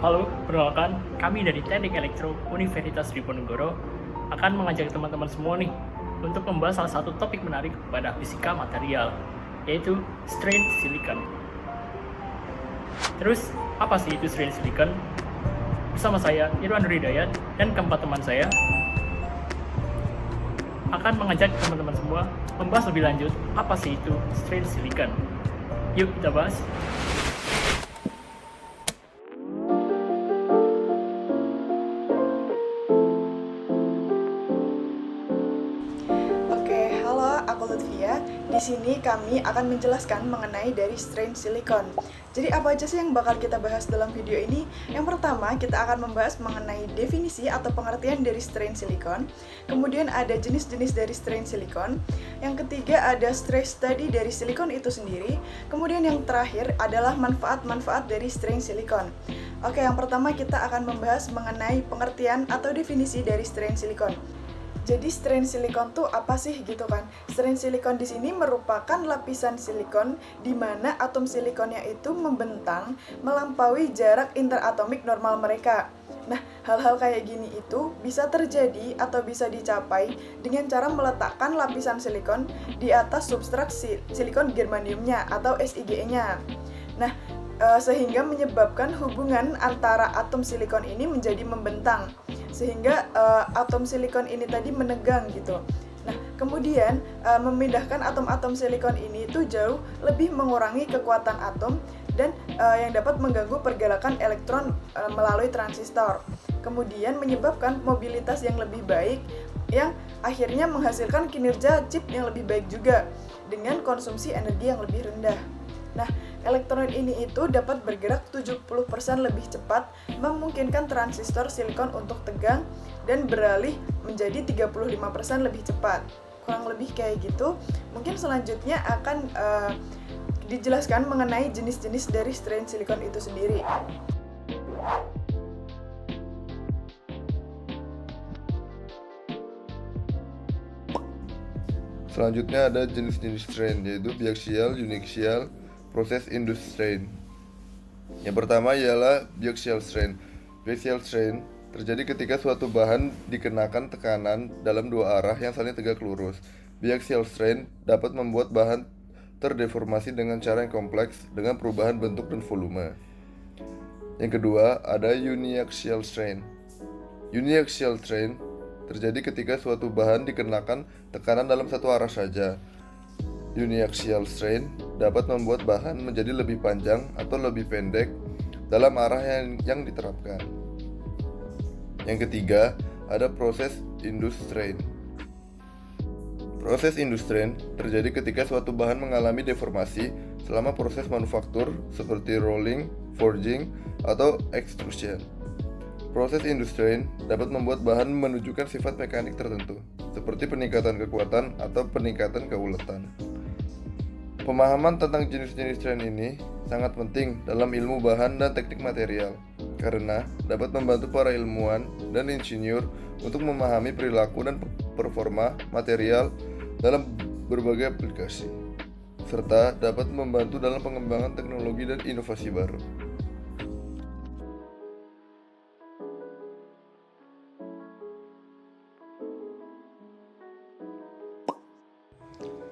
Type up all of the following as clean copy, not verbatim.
Halo, perkenalkan kami dari Teknik Elektro Universitas Diponegoro akan mengajak teman-teman semua nih untuk membahas salah satu topik menarik pada fisika material, yaitu strain silicon. Terus, apa sih itu strain silicon? Bersama saya, Irwan Hidayat, dan keempat teman saya akan mengajak teman-teman semua membahas lebih lanjut apa sih itu strain silicon. Yuk kita bahas. Oke, halo, aku Lutfia. Di sini kami akan menjelaskan mengenai dari strain silicon. Jadi apa aja sih yang bakal kita bahas dalam video ini? Yang pertama, kita akan membahas mengenai definisi atau pengertian dari strain silicon. Kemudian ada jenis-jenis dari strain silicon. Yang ketiga ada stress study dari silikon itu sendiri. Kemudian yang terakhir adalah manfaat-manfaat dari strain silicon. Oke, yang pertama kita akan membahas mengenai pengertian atau definisi dari strain silicon. Jadi strain silikon tuh apa sih gitu kan? Strain silikon di sini merupakan lapisan silikon di mana atom silikonnya itu membentang melampaui jarak interatomik normal mereka. Nah, hal-hal kayak gini itu bisa terjadi atau bisa dicapai dengan cara meletakkan lapisan silikon di atas substrat silikon germaniumnya atau SiGe-nya. Nah, sehingga menyebabkan hubungan antara atom silikon ini menjadi membentang sehingga atom silikon ini tadi menegang gitu. Nah, kemudian memindahkan atom-atom silikon ini itu jauh lebih mengurangi kekuatan atom dan yang dapat mengganggu pergerakan elektron melalui transistor. Kemudian menyebabkan mobilitas yang lebih baik yang akhirnya menghasilkan kinerja chip yang lebih baik juga dengan konsumsi energi yang lebih rendah. Nah, elektron ini itu dapat bergerak 70% lebih cepat, memungkinkan transistor silikon untuk tegang dan beralih menjadi 35% lebih cepat. Kurang lebih kayak gitu. Mungkin selanjutnya akan dijelaskan mengenai jenis-jenis dari strain silikon itu sendiri. Selanjutnya ada jenis-jenis strain, yaitu biaxial, uniaxial, proses induced strain. Yang pertama ialah biaxial strain. Biaxial strain terjadi ketika suatu bahan dikenakan tekanan dalam dua arah yang saling tegak lurus. Biaxial strain dapat membuat bahan terdeformasi dengan cara yang kompleks dengan perubahan bentuk dan volume. Yang kedua ada uniaxial strain. Uniaxial strain terjadi ketika suatu bahan dikenakan tekanan dalam satu arah saja. Uniaxial strain dapat membuat bahan menjadi lebih panjang atau lebih pendek dalam arah yang diterapkan. Yang ketiga, ada proses induced strain. Proses induced strain terjadi ketika suatu bahan mengalami deformasi selama proses manufaktur seperti rolling, forging, atau extrusion. Proses induced strain dapat membuat bahan menunjukkan sifat mekanik tertentu, seperti peningkatan kekuatan atau peningkatan keuletan. Pemahaman tentang jenis-jenis strain ini sangat penting dalam ilmu bahan dan teknik material, karena dapat membantu para ilmuwan dan insinyur untuk memahami perilaku dan performa material dalam berbagai aplikasi, serta dapat membantu dalam pengembangan teknologi dan inovasi baru.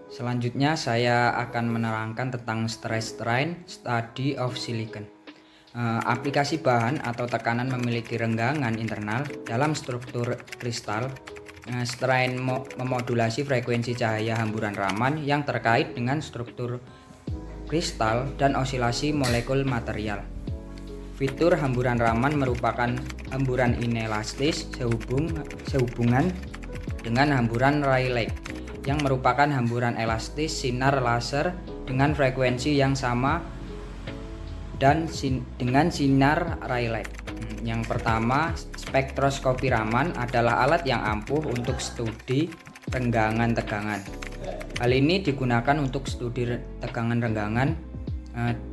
Selanjutnya saya akan menerangkan tentang stress strain study of silicon. Aplikasi bahan atau tekanan memiliki renggangan internal dalam struktur kristal. Strain memodulasi frekuensi cahaya hamburan Raman yang terkait dengan struktur kristal dan osilasi molekul material. Fitur hamburan Raman merupakan hamburan inelastis sehubungan dengan hamburan Rayleigh yang merupakan hamburan elastis sinar laser dengan frekuensi yang sama dan dengan sinar Rayleigh. Yang pertama, spektroskopi Raman adalah alat yang ampuh untuk studi renggangan tegangan. Hal ini digunakan untuk studi tegangan renggangan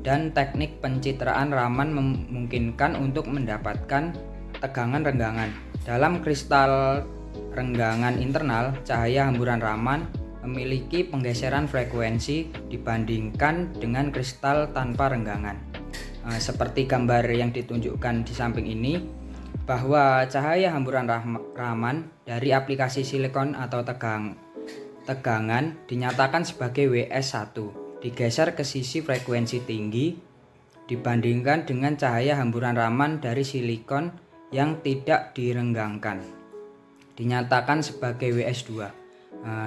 dan teknik pencitraan Raman memungkinkan untuk mendapatkan tegangan renggangan. Dalam kristal renggangan internal, cahaya hamburan Raman memiliki penggeseran frekuensi dibandingkan dengan kristal tanpa renggangan. seperti gambar yang ditunjukkan di samping ini, bahwa cahaya hamburan Raman dari aplikasi silikon atau tegangan dinyatakan sebagai WS1, digeser ke sisi frekuensi tinggi dibandingkan dengan cahaya hamburan Raman dari silikon yang tidak direnggangkan, dinyatakan sebagai WS2.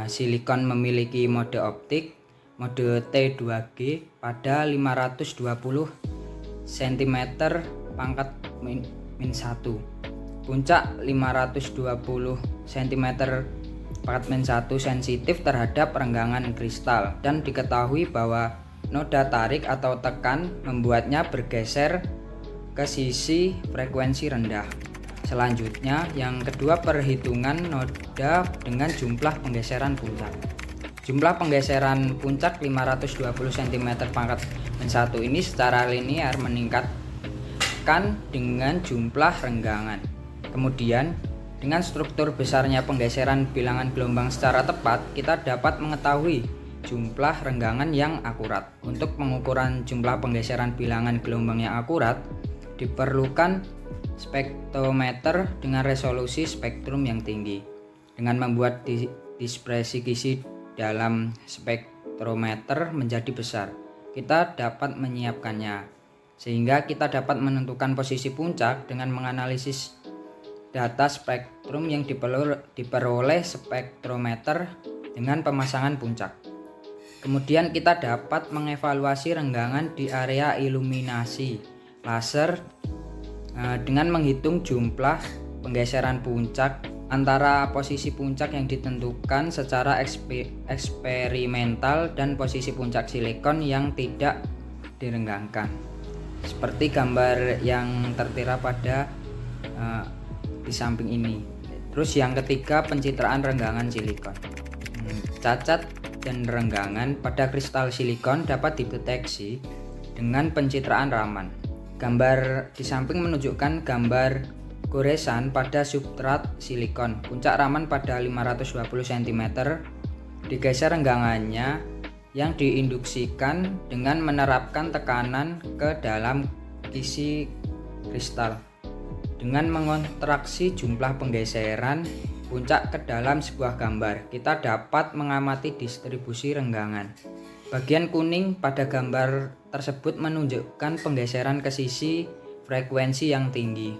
Silikon memiliki mode optik mode T2G pada 520 cm pangkat min 1, puncak 520 cm pangkat min 1 sensitif terhadap renggangan kristal, dan diketahui bahwa noda tarik atau tekan membuatnya bergeser ke sisi frekuensi rendah. Selanjutnya, yang kedua, perhitungan noda dengan jumlah penggeseran puncak. Jumlah penggeseran puncak 520 cm pangkat min 1 ini secara linear meningkatkan dengan jumlah renggangan. Kemudian, dengan struktur besarnya penggeseran bilangan gelombang secara tepat, kita dapat mengetahui jumlah renggangan yang akurat. Untuk pengukuran jumlah penggeseran bilangan gelombang yang akurat, diperlukan spektrometer dengan resolusi spektrum yang tinggi. Dengan membuat dispersi gizi dalam spektrometer menjadi besar, kita dapat menyiapkannya, sehingga kita dapat menentukan posisi puncak dengan menganalisis data spektrum yang diperoleh spektrometer dengan pemasangan puncak. Kemudian kita dapat mengevaluasi renggangan di area iluminasi laser dengan menghitung jumlah penggeseran puncak antara posisi puncak yang ditentukan secara eksperimental dan posisi puncak silikon yang tidak direnggangkan, seperti gambar yang tertera pada di samping ini. Terus yang ketiga, pencitraan renggangan silikon. Cacat dan renggangan pada kristal silikon dapat dideteksi dengan pencitraan Raman. Gambar di samping menunjukkan gambar goresan pada substrat silikon. Puncak Raman pada 520 cm, digeser renggangannya yang diinduksikan dengan menerapkan tekanan ke dalam isi kristal. Dengan mengontraksi jumlah penggeseran puncak ke dalam sebuah gambar, kita dapat mengamati distribusi renggangan. Bagian kuning pada gambar tersebut menunjukkan penggeseran ke sisi frekuensi yang tinggi.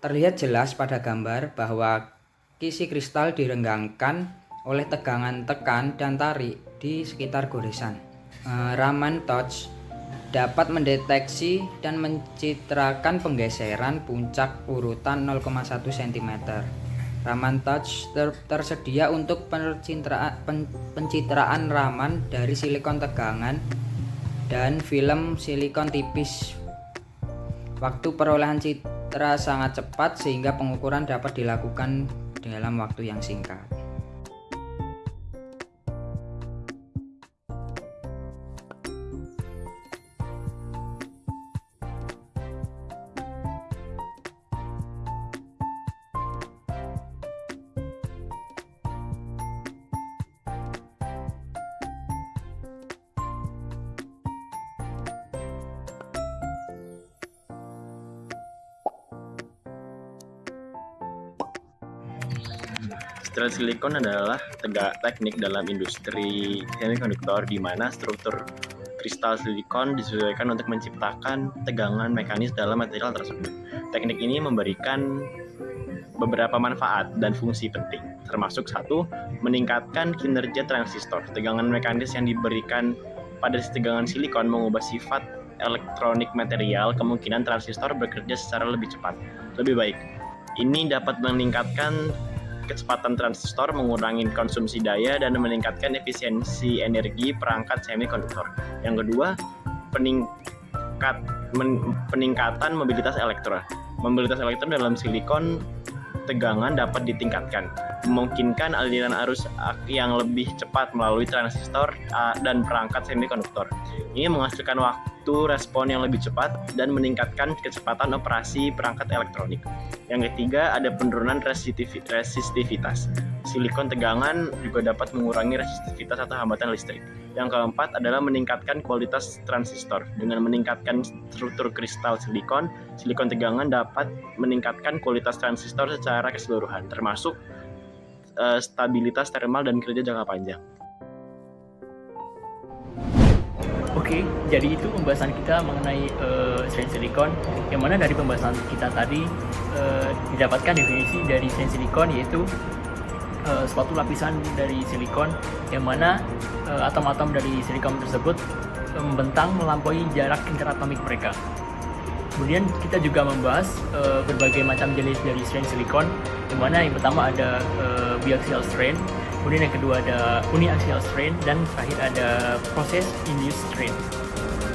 Terlihat jelas pada gambar bahwa isi kristal direnggangkan oleh tegangan tekan dan tarik di sekitar goresan. Raman Touch dapat mendeteksi dan mencitrakan penggeseran puncak urutan 0,1 cm. Raman Touch tersedia untuk pencitraan Raman dari silikon tegangan dan film silikon tipis. Waktu perolehan citra sangat cepat sehingga pengukuran dapat dilakukan dalam waktu yang singkat. Strain silikon adalah teknik dalam industri semikonduktor di mana struktur kristal silikon disesuaikan untuk menciptakan tegangan mekanis dalam material tersebut. Teknik ini memberikan beberapa manfaat dan fungsi penting, termasuk 1. Meningkatkan kinerja transistor. Tegangan mekanis yang diberikan pada tegangan silikon mengubah sifat elektronik material, kemungkinan transistor bekerja secara lebih cepat, lebih baik. Ini dapat meningkatkan kecepatan transistor, mengurangi konsumsi daya, dan meningkatkan efisiensi energi perangkat semikonduktor. Yang kedua, peningkatan mobilitas elektron. Mobilitas elektron dalam silikon tegangan dapat ditingkatkan, memungkinkan aliran arus yang lebih cepat melalui transistor dan perangkat semikonduktor. Ini menghasilkan waktu respon yang lebih cepat dan meningkatkan kecepatan operasi perangkat elektronik. Yang ketiga, ada penurunan resistivitas. silikon tegangan juga dapat mengurangi resistivitas atau hambatan listrik. Yang keempat adalah meningkatkan kualitas transistor. Dengan meningkatkan struktur kristal silikon, silikon tegangan dapat meningkatkan kualitas transistor secara keseluruhan, termasuk stabilitas termal dan kerja jangka panjang. Oke, jadi itu pembahasan kita mengenai strain silikon, yang mana dari pembahasan kita tadi didapatkan definisi dari strain silikon, yaitu suatu lapisan dari silikon yang mana atom-atom dari silikon tersebut membentang melampaui jarak interatomik mereka. Kemudian kita juga membahas berbagai macam jenis dari strain silikon, yang mana yang pertama ada biaxial strain, kemudian yang kedua ada uniaxial strain, dan terakhir ada process induced strain.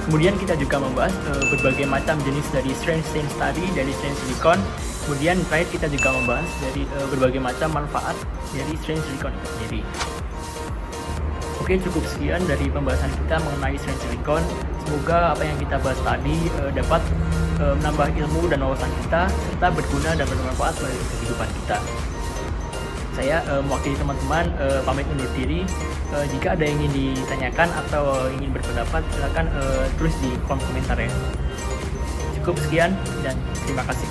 Kemudian kita juga membahas berbagai macam jenis dari strain study dari strain silikon. Kemudian terakhir kita juga membahas dari berbagai macam manfaat dari strain silikon itu sendiri. Oke, cukup sekian dari pembahasan kita mengenai strain silikon. Semoga apa yang kita bahas tadi dapat menambah ilmu dan wawasan kita, serta berguna dan bermanfaat bagi kehidupan kita. Saya mewakili teman-teman pamit undur diri. Jika ada yang ingin ditanyakan atau ingin berpendapat, silakan tulis di kolom komentar ya. Cukup sekian dan terima kasih.